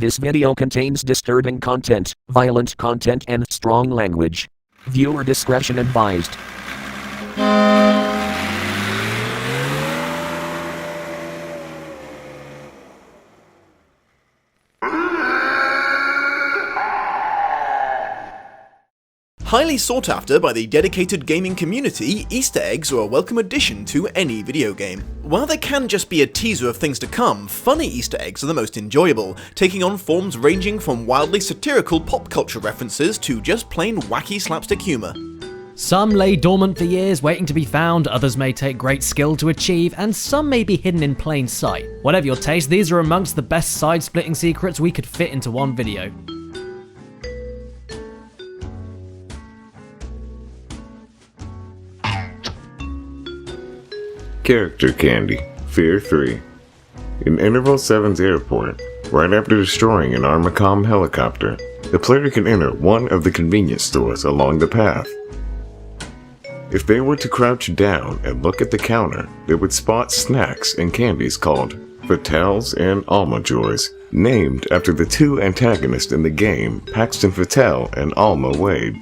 This video contains disturbing content, violent content and strong language. Viewer discretion advised. Highly sought after by the dedicated gaming community, Easter eggs are a welcome addition to any video game. While they can just be a teaser of things to come, funny Easter eggs are the most enjoyable, taking on forms ranging from wildly satirical pop culture references to just plain wacky slapstick humour. Some lay dormant for years waiting to be found, others may take great skill to achieve, and some may be hidden in plain sight. Whatever your taste, these are amongst the best side-splitting secrets we could fit into one video. Character Candy, F.E.A.R 3. In Interval 7's airport, right after destroying an Armacom helicopter, the player can enter one of the convenience stores along the path. If they were to crouch down and look at the counter, they would spot snacks and candies called Fatales and Alma Joys, named after the two antagonists in the game, Paxton Fatale and Alma Wade.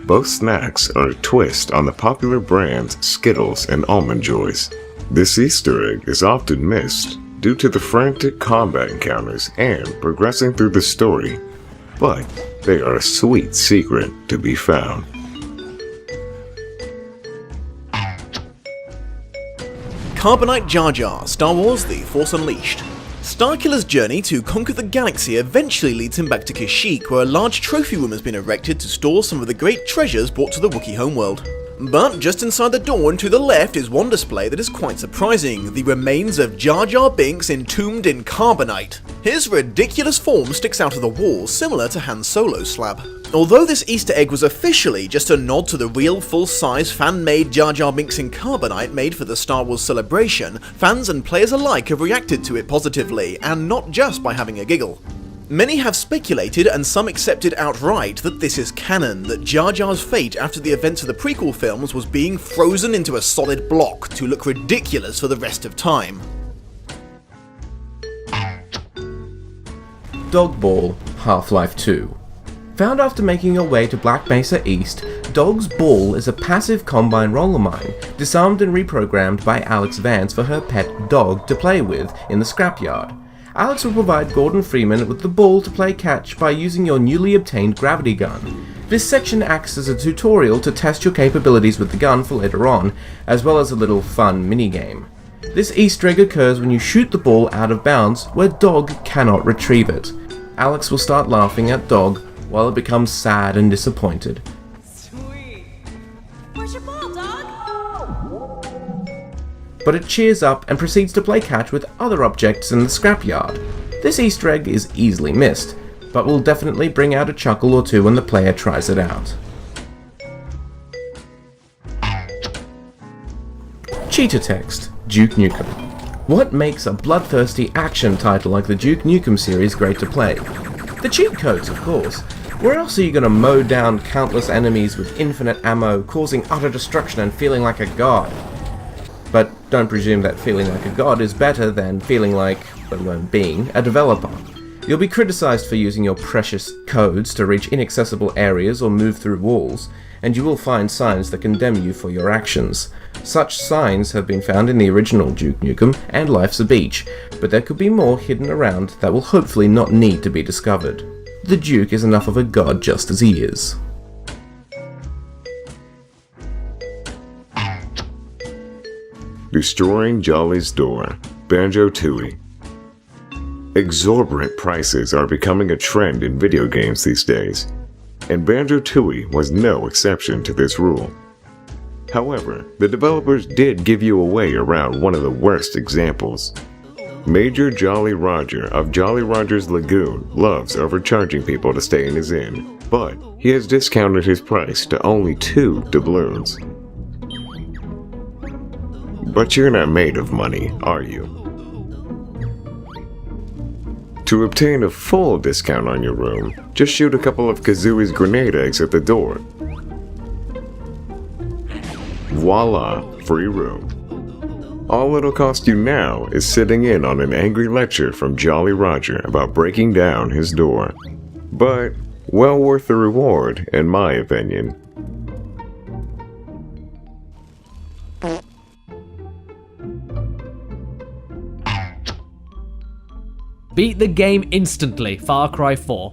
Both snacks are a twist on the popular brands Skittles and Almond Joys. This Easter egg is often missed due to the frantic combat encounters and progressing through the story, but they are a sweet secret to be found. Carbonite Jar Jar, Star Wars The Force Unleashed. Starkiller's journey to conquer the galaxy eventually leads him back to Kashyyyk, where a large trophy room has been erected to store some of the great treasures brought to the Wookiee homeworld. But just inside the door and to the left is one display that is quite surprising, the remains of Jar Jar Binks entombed in carbonite. His ridiculous form sticks out of the wall, similar to Han Solo's slab. Although this Easter egg was officially just a nod to the real full-size fan-made Jar Jar Binks in carbonite made for the Star Wars celebration, fans and players alike have reacted to it positively, and not just by having a giggle. Many have speculated, and some accepted outright, that this is canon, that Jar Jar's fate after the events of the prequel films was being frozen into a solid block to look ridiculous for the rest of time. Dog Ball, Half-Life 2. Found after making your way to Black Mesa East, Dog's Ball is a passive combine roller mine, disarmed and reprogrammed by Alex Vance for her pet dog to play with in the scrapyard. Alex will provide Gordon Freeman with the ball to play catch by using your newly obtained gravity gun. This section acts as a tutorial to test your capabilities with the gun for later on, as well as a little fun minigame. This Easter egg occurs when you shoot the ball out of bounds, where Dog cannot retrieve it. Alex will start laughing at Dog, while it becomes sad and disappointed. Sweet. Where's your ball, dog? But it cheers up and proceeds to play catch with other objects in the scrapyard. This Easter egg is easily missed, but will definitely bring out a chuckle or two when the player tries it out. Cheater text, Duke Nukem. What makes a bloodthirsty action title like the Duke Nukem series great to play? The cheat codes, of course. Where else are you going to mow down countless enemies with infinite ammo, causing utter destruction and feeling like a god? But don't presume that feeling like a god is better than feeling like, let alone being, a developer. You'll be criticized for using your precious codes to reach inaccessible areas or move through walls, and you will find signs that condemn you for your actions. Such signs have been found in the original Duke Nukem and Life's a Beach, but there could be more hidden around that will hopefully not need to be discovered. The Duke is enough of a god just as he is. Destroying Jolly's Door, Banjo Tooie. Exorbitant prices are becoming a trend in video games these days, and Banjo Tooie was no exception to this rule. However, the developers did give you a way around one of the worst examples. Major Jolly Roger of Jolly Roger's Lagoon loves overcharging people to stay in his inn, but he has discounted his price to only 2 doubloons. But you're not made of money, are you? To obtain a full discount on your room, just shoot a couple of Kazooie's grenade eggs at the door. Voila, free room. All it'll cost you now is sitting in on an angry lecture from Jolly Roger about breaking down his door. But well worth the reward, in my opinion. Beat the game instantly, Far Cry 4.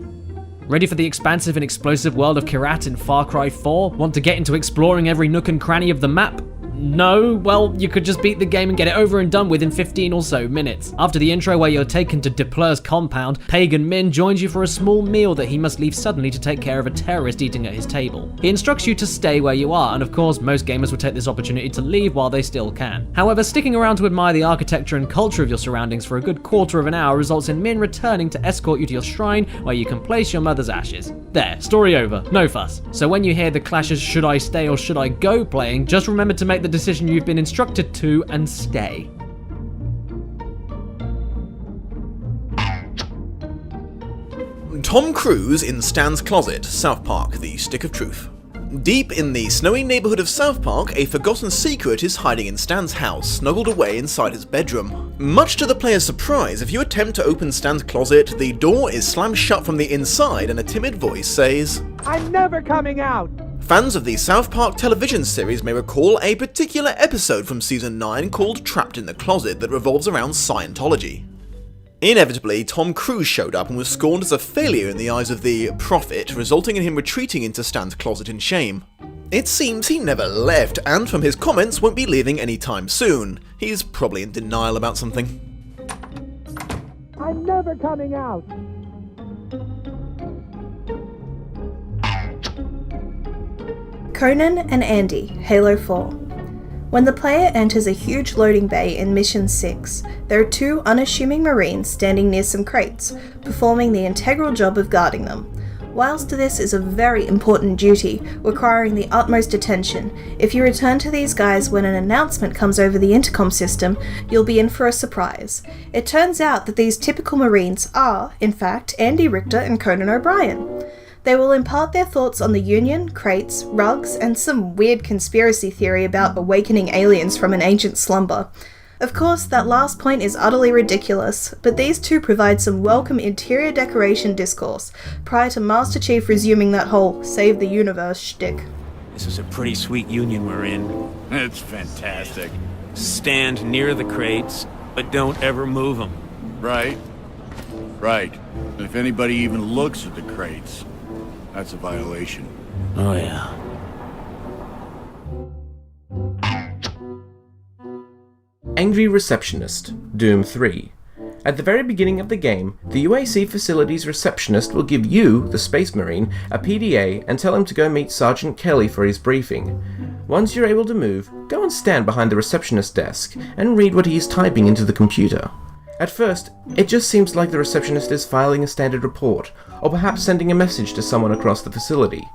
Ready for the expansive and explosive world of Kyrat in Far Cry 4? Want to get into exploring every nook and cranny of the map? No? Well, you could just beat the game and get it over and done with in 15 or so minutes. After the intro where you're taken to Depler's compound, Pagan Min joins you for a small meal that he must leave suddenly to take care of a terrorist eating at his table. He instructs you to stay where you are, and of course most gamers will take this opportunity to leave while they still can. However, sticking around to admire the architecture and culture of your surroundings for a good quarter of an hour results in Min returning to escort you to your shrine where you can place your mother's ashes. There, story over, no fuss. So when you hear the Clash's "Should I Stay or Should I Go" playing, just remember to make the decision you've been instructed to and stay. Tom Cruise in Stan's closet, South Park, the Stick of Truth. Deep in the snowy neighbourhood of South Park, a forgotten secret is hiding in Stan's house, snuggled away inside his bedroom. Much to the player's surprise, if you attempt to open Stan's closet, the door is slammed shut from the inside and a timid voice says, "I'm never coming out!" Fans of the South Park television series may recall a particular episode from Season 9 called Trapped in the Closet that revolves around Scientology. Inevitably, Tom Cruise showed up and was scorned as a failure in the eyes of the Prophet, resulting in him retreating into Stan's closet in shame. It seems he never left, and from his comments won't be leaving anytime soon. He's probably in denial about something. "I'm never coming out!" Conan and Andy, Halo 4. When the player enters a huge loading bay in Mission 6, there are two unassuming Marines standing near some crates, performing the integral job of guarding them. Whilst this is a very important duty, requiring the utmost attention, if you return to these guys when an announcement comes over the intercom system, you'll be in for a surprise. It turns out that these typical Marines are, in fact, Andy Richter and Conan O'Brien. They will impart their thoughts on the Union, crates, rugs, and some weird conspiracy theory about awakening aliens from an ancient slumber. Of course, that last point is utterly ridiculous, but these two provide some welcome interior decoration discourse, prior to Master Chief resuming that whole save the universe shtick. This is a pretty sweet union we're in. It's fantastic. Stand near the crates, but don't ever move them. Right? Right. If anybody even looks at the crates, that's a violation. Oh yeah. Angry Receptionist, Doom 3. At the very beginning of the game, the UAC facility's receptionist will give you, the Space Marine, a PDA and tell him to go meet Sergeant Kelly for his briefing. Once you're able to move, go and stand behind the receptionist's desk and read what he is typing into the computer. At first, it just seems like the receptionist is filing a standard report, or perhaps sending a message to someone across the facility.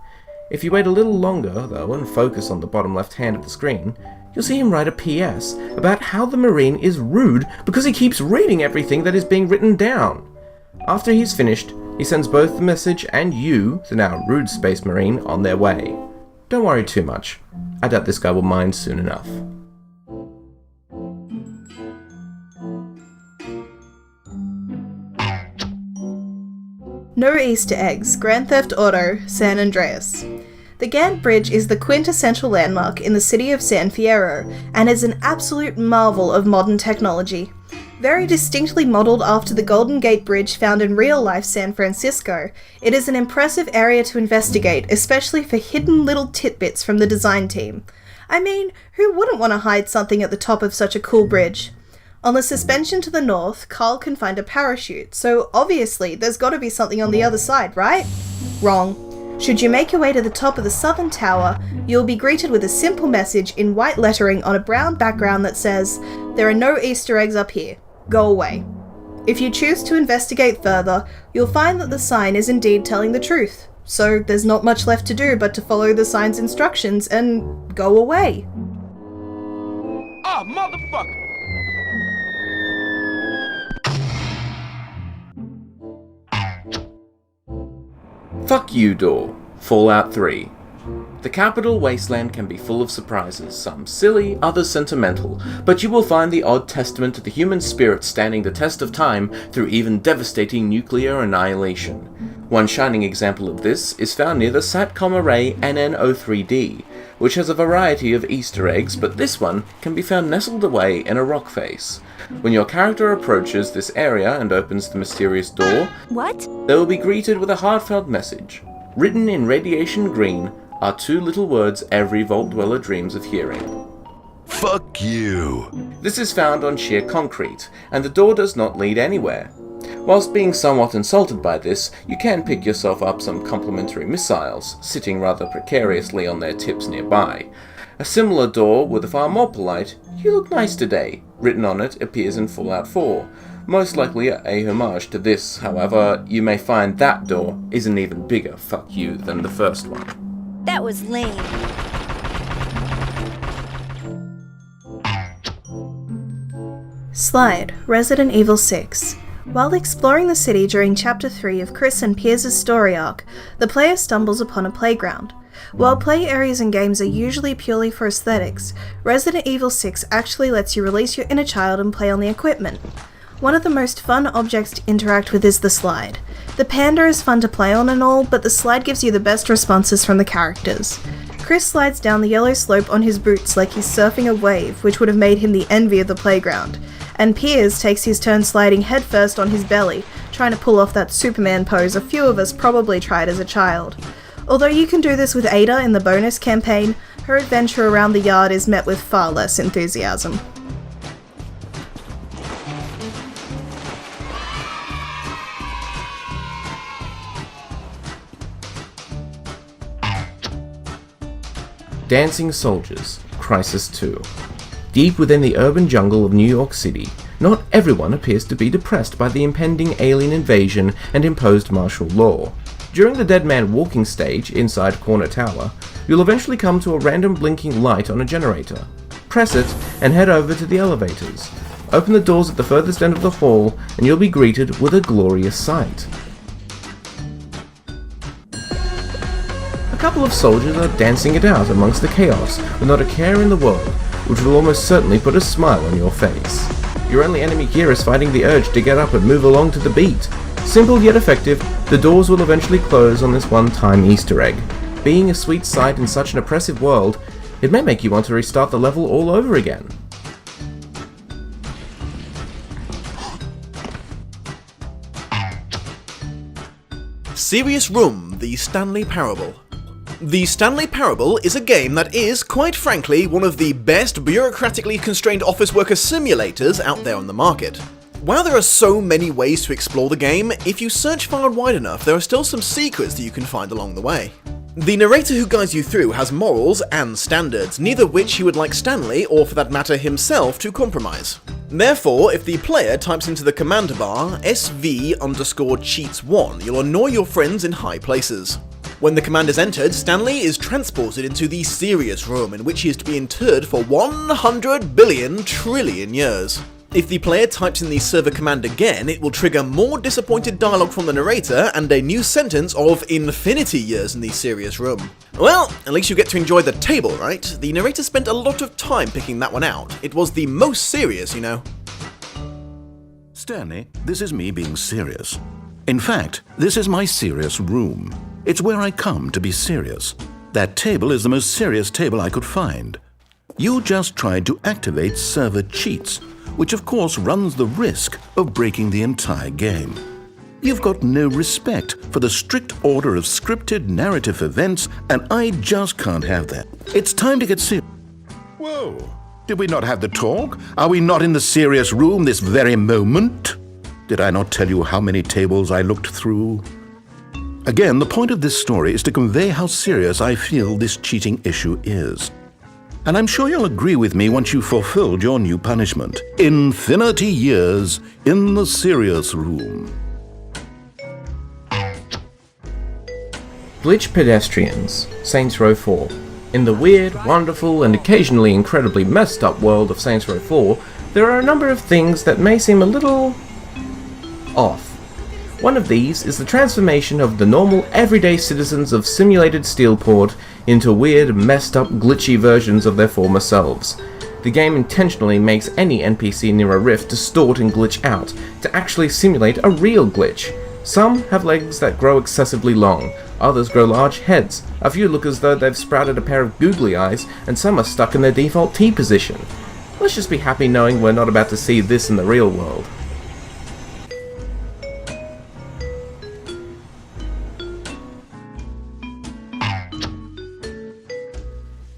If you wait a little longer, though, and focus on the bottom left hand of the screen, you'll see him write a PS about how the Marine is rude because he keeps reading everything that is being written down. After he's finished, he sends both the message and you, the now rude Space Marine, on their way. Don't worry too much. I doubt this guy will mind soon enough. No Easter eggs, Grand Theft Auto, San Andreas. The Gantt Bridge is the quintessential landmark in the city of San Fierro, and is an absolute marvel of modern technology. Very distinctly modelled after the Golden Gate Bridge found in real-life San Francisco, it is an impressive area to investigate, especially for hidden little tidbits from the design team. I mean, who wouldn't want to hide something at the top of such a cool bridge? On the suspension to the north, Carl can find a parachute, so obviously there's gotta be something on the other side, right? Wrong. Should you make your way to the top of the southern tower, you'll be greeted with a simple message in white lettering on a brown background that says, "There are no Easter eggs up here. Go away." If you choose to investigate further, you'll find that the sign is indeed telling the truth, so there's not much left to do but to follow the sign's instructions and go away. Ah, motherfucker! Fuck you, door. Fallout 3. The capital wasteland can be full of surprises, some silly, others sentimental, but you will find the odd testament to the human spirit standing the test of time through even devastating nuclear annihilation. One shining example of this is found near the SATCOM array NN03D, which has a variety of Easter eggs, but this one can be found nestled away in a rock face. When your character approaches this area and opens the mysterious door, they will be greeted with a heartfelt message. Written in radiation green are two little words every Vault Dweller dreams of hearing. Fuck you! This is found on sheer concrete, and the door does not lead anywhere. Whilst being somewhat insulted by this, you can pick yourself up some complimentary missiles, sitting rather precariously on their tips nearby. A similar door with a far more polite, "You look nice today," written on it appears in Fallout 4. Most likely a homage to this, however, you may find that door is an even bigger fuck you than the first one. That was lame. Slide, Resident Evil 6. While exploring the city during Chapter 3 of Chris and Piers' story arc, the player stumbles upon a playground. While play areas in games are usually purely for aesthetics, Resident Evil 6 actually lets you release your inner child and play on the equipment. One of the most fun objects to interact with is the slide. The panda is fun to play on and all, but the slide gives you the best responses from the characters. Chris slides down the yellow slope on his boots like he's surfing a wave, which would have made him the envy of the playground. And Piers takes his turn sliding headfirst on his belly, trying to pull off that Superman pose a few of us probably tried as a child. Although you can do this with Ada in the bonus campaign, her adventure around the yard is met with far less enthusiasm. Dancing Soldiers, Crysis 2. Deep within the urban jungle of New York City, not everyone appears to be depressed by the impending alien invasion and imposed martial law. During the Dead Man Walking stage inside Corner Tower, you'll eventually come to a random blinking light on a generator. Press it and head over to the elevators. Open the doors at the furthest end of the hall and you'll be greeted with a glorious sight. A couple of soldiers are dancing it out amongst the chaos with not a care in the world, which will almost certainly put a smile on your face. Your only enemy here is fighting the urge to get up and move along to the beat. Simple yet effective, the doors will eventually close on this one-time Easter egg. Being a sweet sight in such an oppressive world, it may make you want to restart the level all over again. Serious Room, the Stanley Parable. The Stanley Parable is a game that is, quite frankly, one of the best bureaucratically constrained office worker simulators out there on the market. While there are so many ways to explore the game, if you search far and wide enough, there are still some secrets that you can find along the way. The narrator who guides you through has morals and standards, neither of which he would like Stanley, or for that matter himself, to compromise. Therefore, if the player types into the command bar SV_cheats1, you'll annoy your friends in high places. When the command is entered, Stanley is transported into the Serious Room, in which he is to be interred for 100 billion trillion years. If the player types in the server command again, it will trigger more disappointed dialogue from the narrator and a new sentence of infinity years in the Serious Room. Well, at least you get to enjoy the table, right? The narrator spent a lot of time picking that one out. It was the most serious, you know. Stanley, this is me being serious. In fact, this is my serious room. It's where I come to be serious. That table is the most serious table I could find. You just tried to activate server cheats, which of course runs the risk of breaking the entire game. You've got no respect for the strict order of scripted narrative events, and I just can't have that. It's time to get serious. Whoa, did we not have the talk? Are we not in the serious room this very moment? Did I not tell you how many tables I looked through? Again, the point of this story is to convey how serious I feel this cheating issue is. And I'm sure you'll agree with me once you've fulfilled your new punishment. Infinity years in the Serious Room. Glitch Pedestrians, Saints Row 4. In the weird, wonderful, and occasionally incredibly messed up world of Saints Row 4, there are a number of things that may seem a little off. One of these is the transformation of the normal, everyday citizens of simulated Steelport into weird, messed up, glitchy versions of their former selves. The game intentionally makes any NPC near a rift distort and glitch out, to actually simulate a real glitch. Some have legs that grow excessively long, others grow large heads, a few look as though they've sprouted a pair of googly eyes, and some are stuck in their default T position. Let's just be happy knowing we're not about to see this in the real world.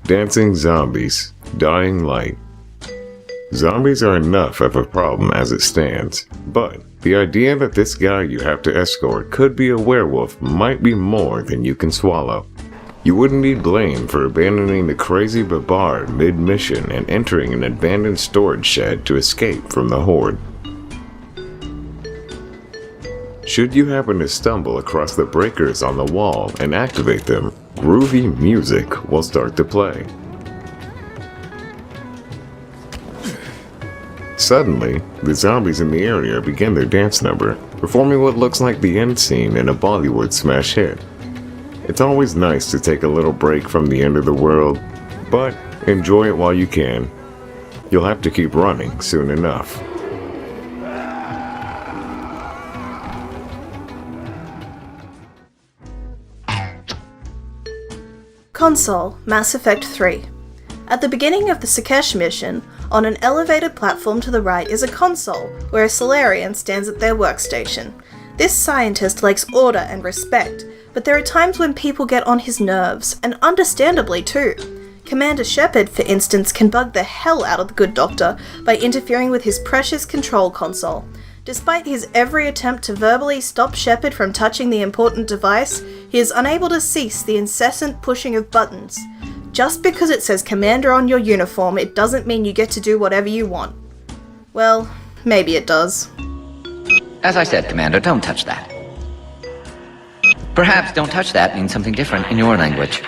Dancing zombies. Dying light. Zombies are enough of a problem as it stands, but the idea that this guy you have to escort could be a werewolf might be more than you can swallow. You wouldn't be blamed for abandoning the crazy Babar mid-mission and entering an abandoned storage shed to escape from the horde. Should you happen to stumble across the breakers on the wall and activate them, groovy music will start to play. Suddenly, the zombies in the area begin their dance number, performing what looks like the end scene in a Bollywood smash hit. It's always nice to take a little break from the end of the world, but enjoy it while you can. You'll have to keep running soon enough. Console, Mass Effect 3. At the beginning of the Sakesh mission, on an elevated platform to the right is a console, where a Solarian stands at their workstation. This scientist likes order and respect, but there are times when people get on his nerves, and understandably too. Commander Shepard, for instance, can bug the hell out of the good doctor by interfering with his precious control console. Despite his every attempt to verbally stop Shepard from touching the important device, he is unable to cease the incessant pushing of buttons. Just because it says Commander on your uniform, it doesn't mean you get to do whatever you want. Well, maybe it does. As I said, Commander, don't touch that. Perhaps don't touch that means something different in your language.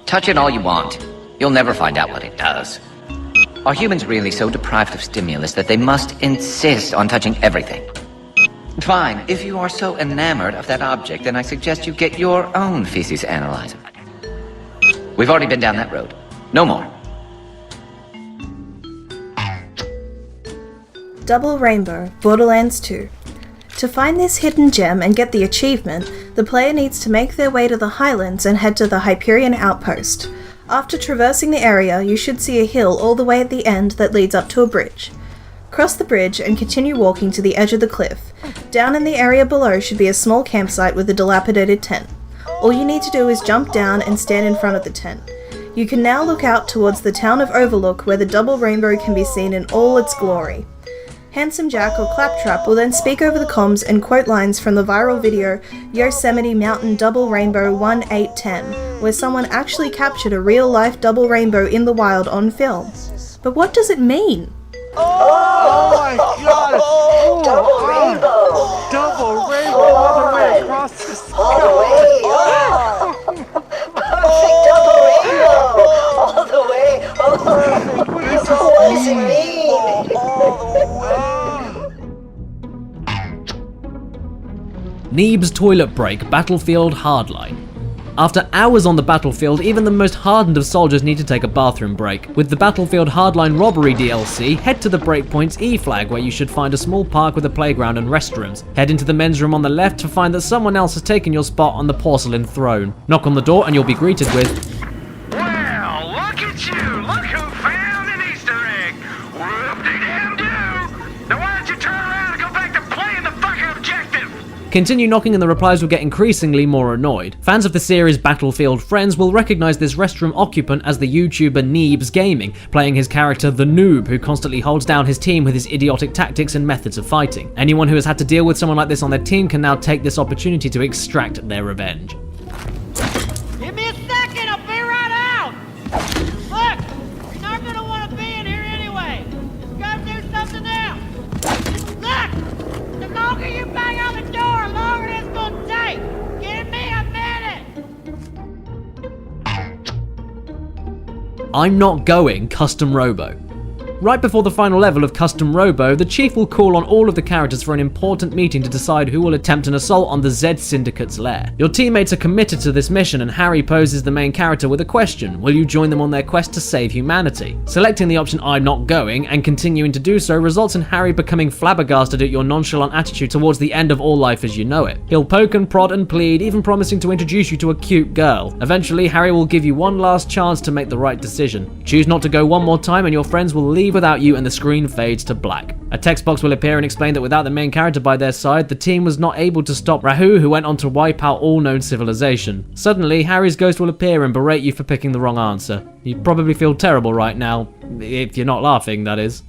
Touch it all you want. You'll never find out what it does. Are humans really so deprived of stimulus that they must insist on touching everything? Fine, if you are so enamored of that object, then I suggest you get your own feces analyzer. We've already been down that road. No more. Double Rainbow, Borderlands 2. To find this hidden gem and get the achievement, the player needs to make their way to the Highlands and head to the Hyperion Outpost. After traversing the area, you should see a hill all the way at the end that leads up to a bridge. Cross the bridge and continue walking to the edge of the cliff. Down in the area below should be a small campsite with a dilapidated tent. All you need to do is jump down and stand in front of the tent. You can now look out towards the town of Overlook where the double rainbow can be seen in all its glory. Handsome Jack or Claptrap will then speak over the comms and quote lines from the viral video Yosemite Mountain Double Rainbow 1810, where someone actually captured a real-life double rainbow in the wild on film. But what does it mean? Oh my god! Oh, double rainbow! Double rainbow all the way across the sky! All the way! Perfect double rainbow! All the way! Oh, what does it mean? Neeb's toilet break, Battlefield Hardline. After hours on the battlefield, even the most hardened of soldiers need to take a bathroom break. With the Battlefield Hardline Robbery DLC, head to the Breakpoint's E-Flag where you should find a small park with a playground and restrooms. Head into the men's room on the left to find that someone else has taken your spot on the porcelain throne. Knock on the door and you'll be greeted with, "Well, look at you! Look who found an Easter egg! Whoop-de-dam-do! Now why don't you turn around and go back to playing the fucking objective?" Continue knocking and the replies will get increasingly more annoyed. Fans of the series Battlefield Friends will recognize this restroom occupant as the YouTuber Neeb's Gaming, playing his character the Noob, who constantly holds down his team with his idiotic tactics and methods of fighting. Anyone who has had to deal with someone like this on their team can now take this opportunity to extract their revenge. Give me a second, I'll be right out! Look! You're not gonna want to be in here anyway! Just gotta do something else! Look! The longer you bang on the door, the longer it's gonna take! Give me a minute! I'm not going custom Robo. Right before the final level of Custom Robo, the Chief will call on all of the characters for an important meeting to decide who will attempt an assault on the Z Syndicate's lair. Your teammates are committed to this mission, and Harry poses the main character with a question: will you join them on their quest to save humanity? Selecting the option "I'm not going" and continuing to do so results in Harry becoming flabbergasted at your nonchalant attitude towards the end of all life as you know it. He'll poke and prod and plead, even promising to introduce you to a cute girl. Eventually, Harry will give you one last chance to make the right decision. Choose not to go one more time and your friends will leave without you and the screen fades to black. A text box will appear and explain that without the main character by their side, the team was not able to stop Rahu, who went on to wipe out all known civilization. Suddenly, Harry's ghost will appear and berate you for picking the wrong answer. You probably feel terrible right now, if you're not laughing, that is.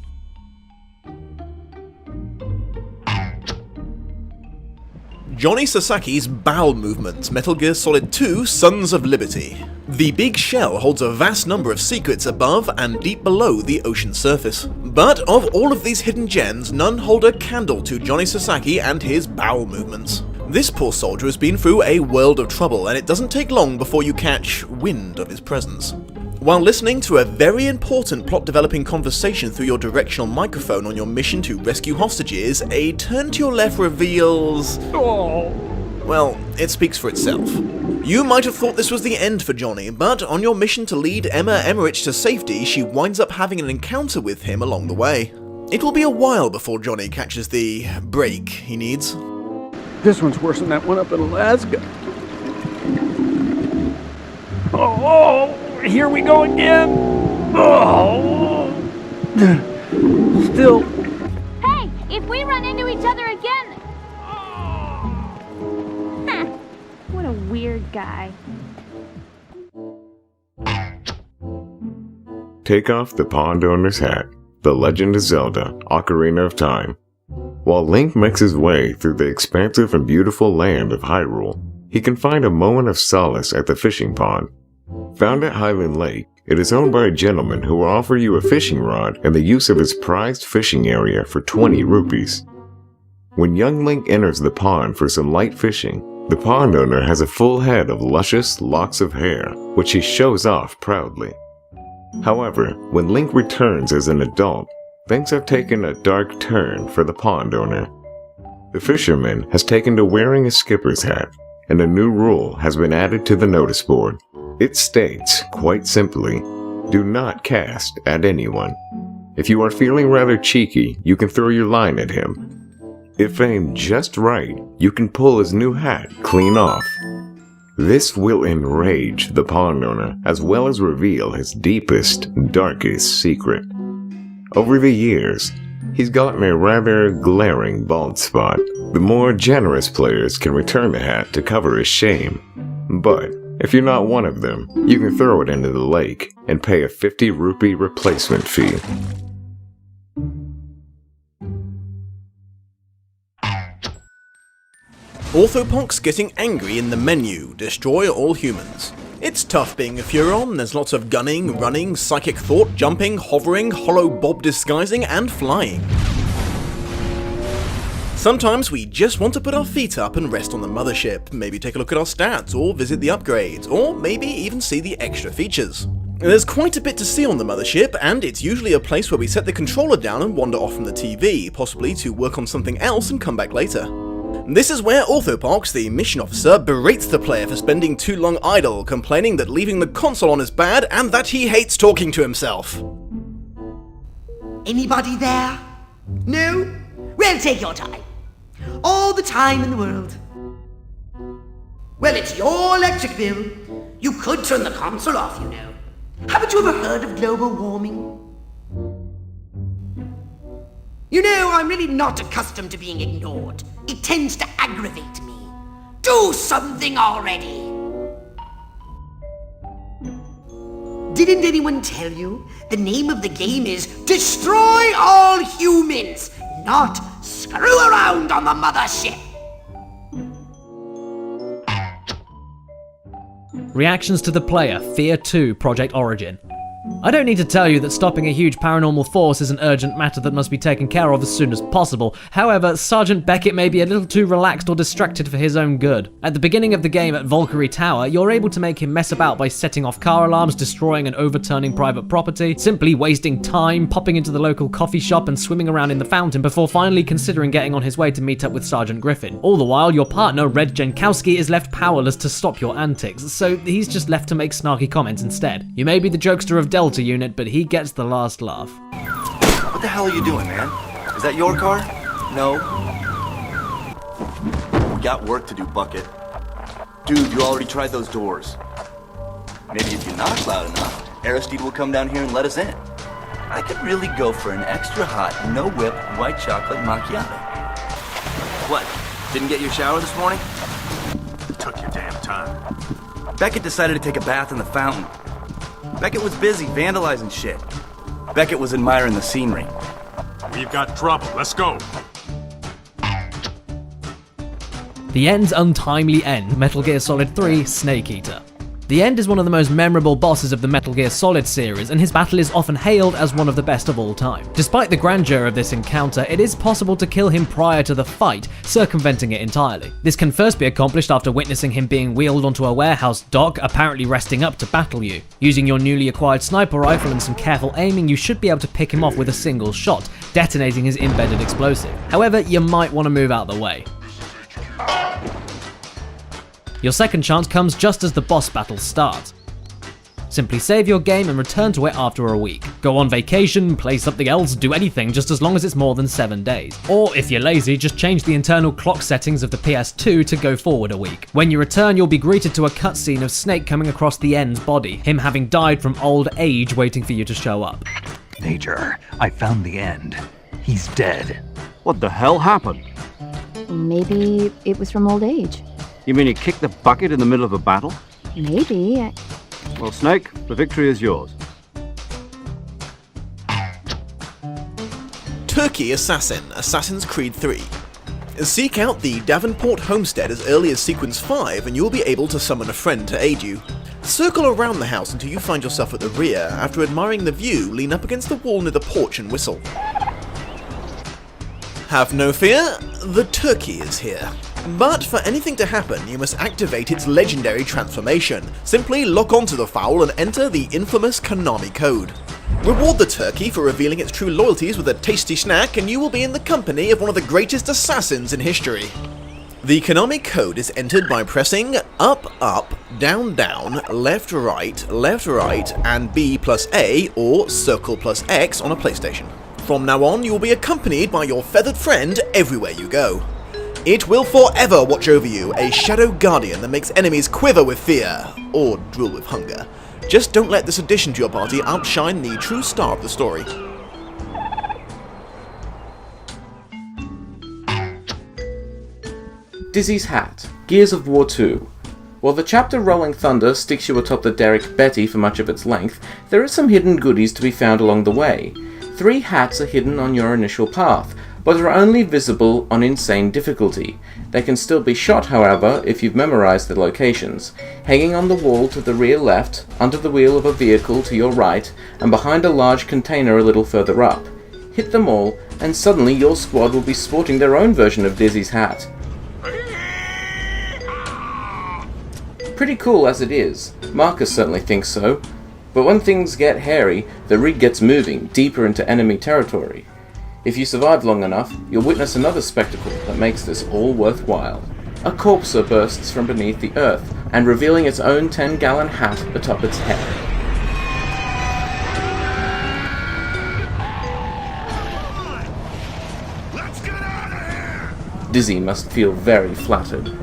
Johnny Sasaki's bowel movement, Metal Gear Solid 2 Sons of Liberty. The big shell holds a vast number of secrets above and deep below the ocean surface. But of all of these hidden gems, none hold a candle to Johnny Sasaki and his bowel movements. This poor soldier has been through a world of trouble, and it doesn't take long before you catch wind of his presence. While listening to a very important plot-developing conversation through your directional microphone on your mission to rescue hostages, a turn to your left reveals... well, it speaks for itself. You might have thought this was the end for Johnny, but on your mission to lead Emma Emmerich to safety, she winds up having an encounter with him along the way. It will be a while before Johnny catches the break he needs. This one's worse than that one up in Alaska. Oh, here we go again. Oh, still. Hey, if we run into each other again. What a weird guy. Take off the pond owner's hat. The Legend of Zelda: Ocarina of Time. While Link makes his way through the expansive and beautiful land of Hyrule, he can find a moment of solace at the fishing pond. Found at Highland Lake, it is owned by a gentleman who will offer you a fishing rod and the use of his prized fishing area for 20 rupees. When young Link enters the pond for some light fishing, the pond owner has a full head of luscious locks of hair, which he shows off proudly. However, when Link returns as an adult, things have taken a dark turn for the pond owner. The fisherman has taken to wearing a skipper's hat, and a new rule has been added to the notice board. It states, quite simply, do not cast at anyone. If you are feeling rather cheeky, you can throw your line at him. If aimed just right, you can pull his new hat clean off. This will enrage the pond owner, as well as reveal his deepest, darkest secret. Over the years, he's gotten a rather glaring bald spot. The more generous players can return the hat to cover his shame. But if you're not one of them, you can throw it into the lake and pay a 50 rupee replacement fee. Orthopox getting angry in the menu, destroy all humans. It's tough being a F.E.A.R, there's lots of gunning, running, psychic thought, jumping, hovering, hollow bob disguising, and flying. Sometimes we just want to put our feet up and rest on the mothership, maybe take a look at our stats, or visit the upgrades, or maybe even see the extra features. There's quite a bit to see on the mothership, and it's usually a place where we set the controller down and wander off from the TV, possibly to work on something else and come back later. This is where Orthopox, the mission officer, berates the player for spending too long idle, complaining that leaving the console on is bad and that he hates talking to himself. Anybody there? No? Well, take your time. All the time in the world. Well, it's your electric bill. You could turn the console off, you know. Haven't you ever heard of global warming? You know, I'm really not accustomed to being ignored. It tends to aggravate me. Do something already! Didn't anyone tell you the name of the game is Destroy All Humans, not Screw Around on the Mothership? Reactions to the player, F.E.A.R 2 Project Origin. I don't need to tell you that stopping a huge paranormal force is an urgent matter that must be taken care of as soon as possible. However, Sergeant Beckett may be a little too relaxed or distracted for his own good. At the beginning of the game at Valkyrie Tower, you're able to make him mess about by setting off car alarms, destroying and overturning private property, simply wasting time, popping into the local coffee shop and swimming around in the fountain before finally considering getting on his way to meet up with Sergeant Griffin. All the while, your partner, Red Jankowski, is left powerless to stop your antics, so he's just left to make snarky comments instead. You may be the jokester of Delta Unit, but he gets the last laugh. What the hell are you doing, man? Is that your car? No. We got work to do, Bucket. Dude, you already tried those doors. Maybe if you knock loud enough, Aristide will come down here and let us in. I could really go for an extra hot, no whip, white chocolate macchiato. What? Didn't get your shower this morning? Took your damn time. Beckett decided to take a bath in the fountain. Beckett was busy vandalizing shit. Beckett was admiring the scenery. We've got trouble. Let's go. The End's Untimely End, Metal Gear Solid 3 Snake Eater. The End is one of the most memorable bosses of the Metal Gear Solid series, and his battle is often hailed as one of the best of all time. Despite the grandeur of this encounter, it is possible to kill him prior to the fight, circumventing it entirely. This can first be accomplished after witnessing him being wheeled onto a warehouse dock, apparently resting up to battle you. Using your newly acquired sniper rifle and some careful aiming, you should be able to pick him off with a single shot, detonating his embedded explosive. However, you might want to move out of the way. Your second chance comes just as the boss battle starts. Simply save your game and return to it after a week. Go on vacation, play something else, do anything just as long as it's more than 7 days. Or if you're lazy, just change the internal clock settings of the PS2 to go forward a week. When you return, you'll be greeted to a cutscene of Snake coming across the End's body, him having died from old age waiting for you to show up. Major, I found the End. He's dead. What the hell happened? Maybe it was from old age. You mean he kicked the bucket in the middle of a battle? Maybe. Well, Snake, the victory is yours. Turkey Assassin, Assassin's Creed 3. Seek out the Davenport homestead as early as Sequence 5 and you'll be able to summon a friend to aid you. Circle around the house until you find yourself at the rear. After admiring the view, lean up against the wall near the porch and whistle. Have no fear, the turkey is here. But for anything to happen, you must activate its legendary transformation. Simply lock onto the fowl and enter the infamous Konami code. Reward the turkey for revealing its true loyalties with a tasty snack, and you will be in the company of one of the greatest assassins in history. The Konami code is entered by pressing up, up, down, down, left, right, and B plus A or circle plus X on a PlayStation. From now on, you will be accompanied by your feathered friend everywhere you go. It will forever watch over you, a shadow guardian that makes enemies quiver with fear, or drool with hunger. Just don't let this addition to your party outshine the true star of the story. Dizzy's Hat, Gears of War 2. While the chapter Rolling Thunder sticks you atop the Derrick Betty for much of its length, there are some hidden goodies to be found along the way. 3 hats are hidden on your initial path, but are only visible on insane difficulty. They can still be shot, however, if you've memorized the locations. Hanging on the wall to the rear left, under the wheel of a vehicle to your right, and behind a large container a little further up. Hit them all, and suddenly your squad will be sporting their own version of Dizzy's hat. Pretty cool as it is. Marcus certainly thinks so. But when things get hairy, the rig gets moving deeper into enemy territory. If you survive long enough, you'll witness another spectacle that makes this all worthwhile. A corpser bursts from beneath the earth, and revealing its own 10-gallon hat atop its head. Let's get out of here! Dizzy must feel very flattered.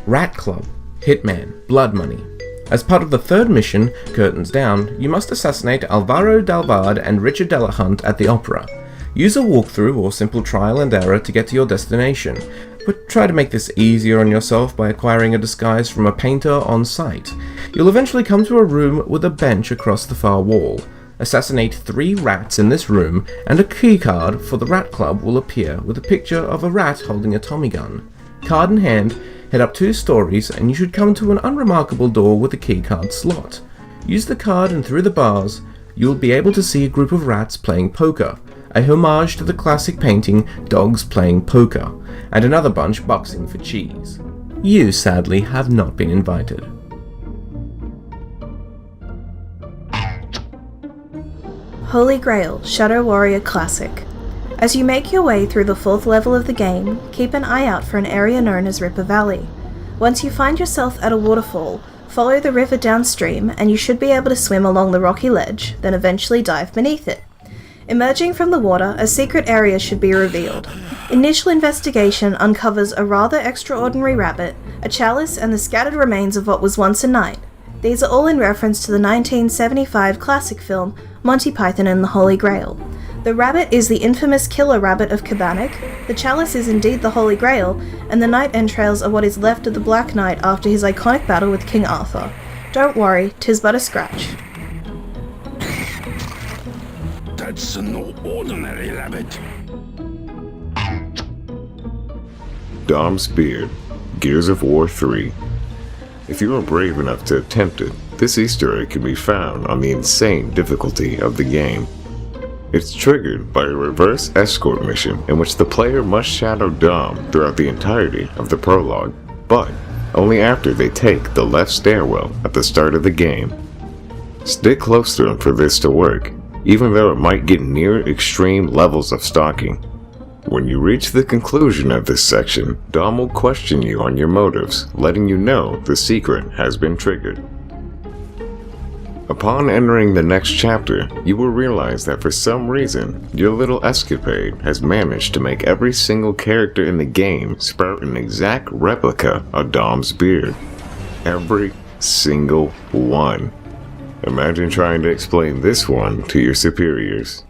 Rat Club, Hitman, Blood Money. As part of the third mission, Curtains Down, you must assassinate Alvaro Dalvard and Richard Delahunt at the Opera. Use a walkthrough or simple trial and error to get to your destination, but try to make this easier on yourself by acquiring a disguise from a painter on site. You'll eventually come to a room with a bench across the far wall. Assassinate 3 rats in this room, and a keycard for the Rat Club will appear with a picture of a rat holding a Tommy gun. Card in hand, Head up 2 stories and you should come to an unremarkable door with a keycard slot. Use the card and through the bars, you'll be able to see a group of rats playing poker, a homage to the classic painting Dogs Playing Poker, and another bunch boxing for cheese. You, sadly, have not been invited. Holy Grail Shadow Warrior Classic. As you make your way through the 4th level of the game, keep an eye out for an area known as Ripper Valley. Once you find yourself at a waterfall, follow the river downstream and you should be able to swim along the rocky ledge, then eventually dive beneath it. Emerging from the water, a secret area should be revealed. Initial investigation uncovers a rather extraordinary rabbit, a chalice, and the scattered remains of what was once a knight. These are all in reference to the 1975 classic film Monty Python and the Holy Grail. The rabbit is the infamous killer rabbit of Cabannock, the chalice is indeed the Holy Grail, and the knight entrails are what is left of the Black Knight after his iconic battle with King Arthur. Don't worry, 'tis but a scratch. That's no ordinary rabbit. Dom's Beard, Gears of War 3. If you are brave enough to attempt it, this Easter egg can be found on the insane difficulty of the game. It's triggered by a reverse escort mission in which the player must shadow Dom throughout the entirety of the prologue, but only after they take the left stairwell at the start of the game. Stick close to him for this to work, even though it might get near extreme levels of stalking. When you reach the conclusion of this section, Dom will question you on your motives, letting you know the secret has been triggered. Upon entering the next chapter, you will realize that for some reason, your little escapade has managed to make every single character in the game sprout an exact replica of Dom's beard. Every single one. Imagine trying to explain this one to your superiors.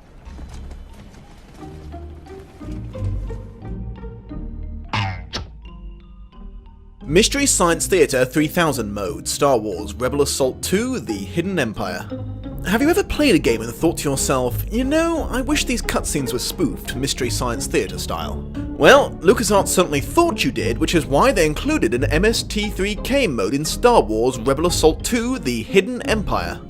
Mystery Science Theater 3000 mode, Star Wars Rebel Assault 2, The Hidden Empire. Have you ever played a game and thought to yourself, you know, I wish these cutscenes were spoofed, Mystery Science Theater style? Well, LucasArts certainly thought you did, which is why they included an M.S.T 3K mode in Star Wars Rebel Assault 2, The Hidden Empire.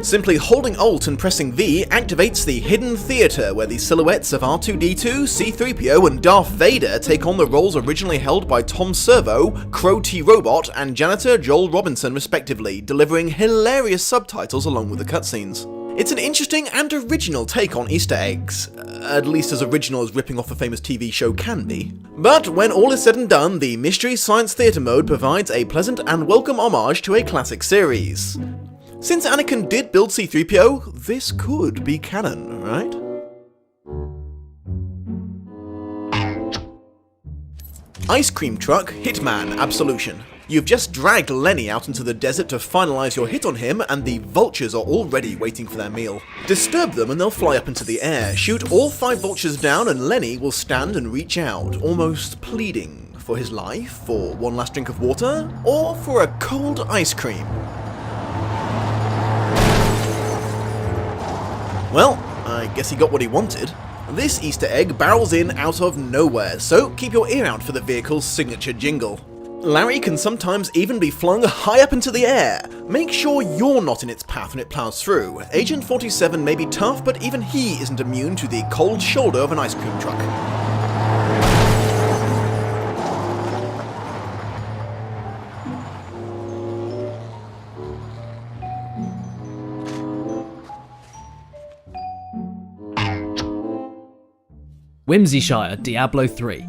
Simply holding Alt and pressing V activates the Hidden Theater, where the silhouettes of R2-D2, C-3PO and Darth Vader take on the roles originally held by Tom Servo, Crow T-Robot and janitor Joel Robinson respectively, delivering hilarious subtitles along with the cutscenes. It's an interesting and original take on Easter eggs, at least as original as ripping off a famous TV show can be. But when all is said and done, the Mystery Science Theater mode provides a pleasant and welcome homage to a classic series. Since Anakin did build C-3PO, this could be canon, right? Ice Cream Truck Hitman Absolution. You've just dragged Lenny out into the desert to finalize your hit on him, and the vultures are already waiting for their meal. Disturb them and they'll fly up into the air. Shoot all 5 vultures down and Lenny will stand and reach out, almost pleading for his life, for one last drink of water, or for a cold ice cream. Well, I guess he got what he wanted. This Easter egg barrels in out of nowhere, so keep your ear out for the vehicle's signature jingle. Larry can sometimes even be flung high up into the air. Make sure you're not in its path when it plows through. Agent 47 may be tough, but even he isn't immune to the cold shoulder of an ice cream truck. Whimsyshire, Diablo 3.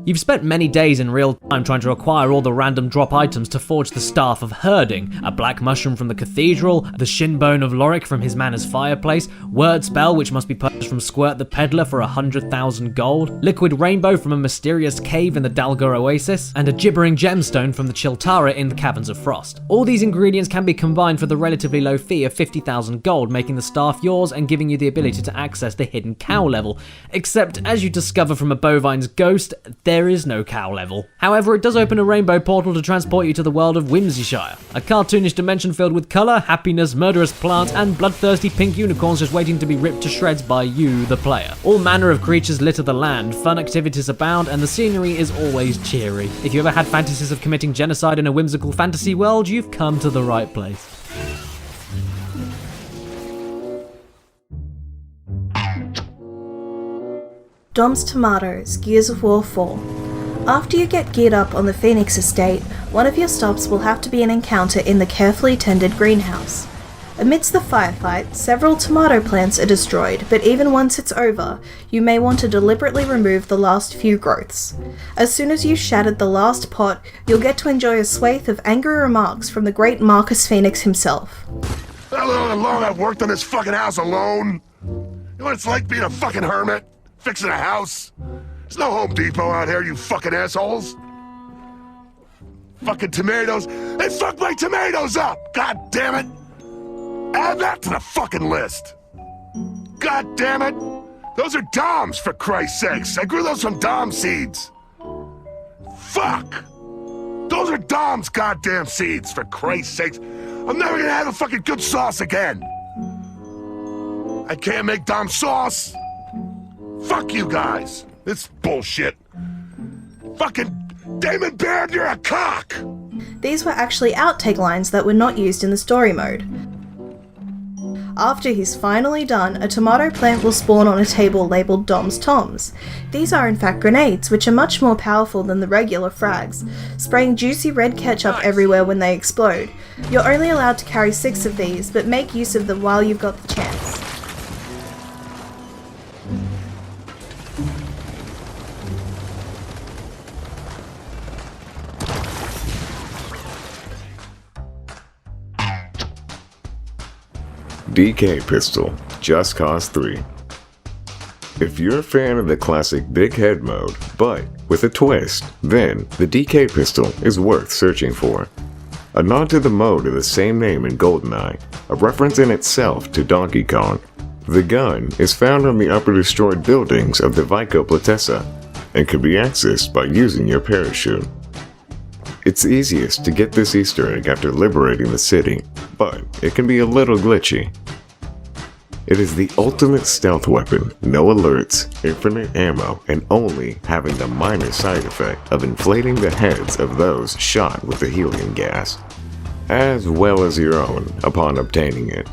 You've spent many days in real time trying to acquire all the random drop items to forge the Staff of Herding, a black mushroom from the cathedral, the shin-bone of Lorik from his manor's fireplace, word spell which must be purchased from Squirt the Peddler for 100,000 gold, liquid rainbow from a mysterious cave in the Dalgar Oasis, and a gibbering gemstone from the Chiltara in the Caverns of Frost. All these ingredients can be combined for the relatively low fee of 50,000 gold, making the staff yours and giving you the ability to access the hidden cow level. Except, as you discover from a bovine's ghost, there there is no cow level. However, it does open a rainbow portal to transport you to the world of Whimsyshire, a cartoonish dimension filled with colour, happiness, murderous plants, and bloodthirsty pink unicorns just waiting to be ripped to shreds by you, the player. All manner of creatures litter the land, fun activities abound, and the scenery is always cheery. If you ever had fantasies of committing genocide in a whimsical fantasy world, you've come to the right place. Dom's Tomatoes, Gears of War 4. After you get geared up on the Phoenix estate, one of your stops will have to be an encounter in the carefully tended greenhouse. Amidst the firefight, several tomato plants are destroyed, but even once it's over, you may want to deliberately remove the last few growths. As soon as you've shattered the last pot, you'll get to enjoy a swathe of angry remarks from the great Marcus Phoenix himself. How long I've worked on this fucking house alone? You know what it's like being a fucking hermit? Fixing a house? There's no Home Depot out here, you fucking assholes. Fucking tomatoes. They fucked my tomatoes up! God damn it! Add that to the fucking list. God damn it! Those are Doms, for Christ's sakes. I grew those from Dom seeds. Fuck! Those are Dom's goddamn seeds, for Christ's sakes. I'm never gonna have a fucking good sauce again. I can't make Dom sauce. Fuck you guys. This bullshit. Fucking Damon Baird, you're a cock! These were actually outtake lines that were not used in the story mode. After he's finally done, a tomato plant will spawn on a table labelled Dom's Toms. These are in fact grenades, which are much more powerful than the regular frags, spraying juicy red ketchup everywhere when they explode. You're only allowed to carry 6 of these, but make use of them while you've got the chance. DK Pistol, Just Cause 3. If you're a fan of the classic Big Head mode, but with a twist, then the DK Pistol is worth searching for. A nod to the mode of the same name in GoldenEye, a reference in itself to Donkey Kong. The gun is found on the upper destroyed buildings of the Vico Platessa, and can be accessed by using your parachute. It's easiest to get this Easter egg after liberating the city, but it can be a little glitchy. It is the ultimate stealth weapon, no alerts, infinite ammo, and only having the minor side effect of inflating the heads of those shot with the helium gas, as well as your own upon obtaining it.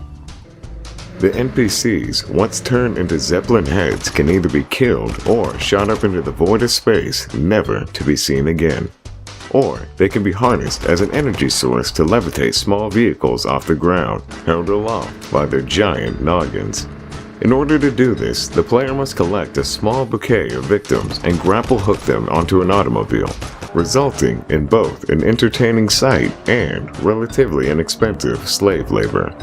The NPCs, once turned into Zeppelin heads, can either be killed or shot up into the void of space, never to be seen again. Or they can be harnessed as an energy source to levitate small vehicles off the ground, held aloft by their giant noggins. In order to do this, the player must collect a small bouquet of victims and grapple hook them onto an automobile, resulting in both an entertaining sight and relatively inexpensive slave labor.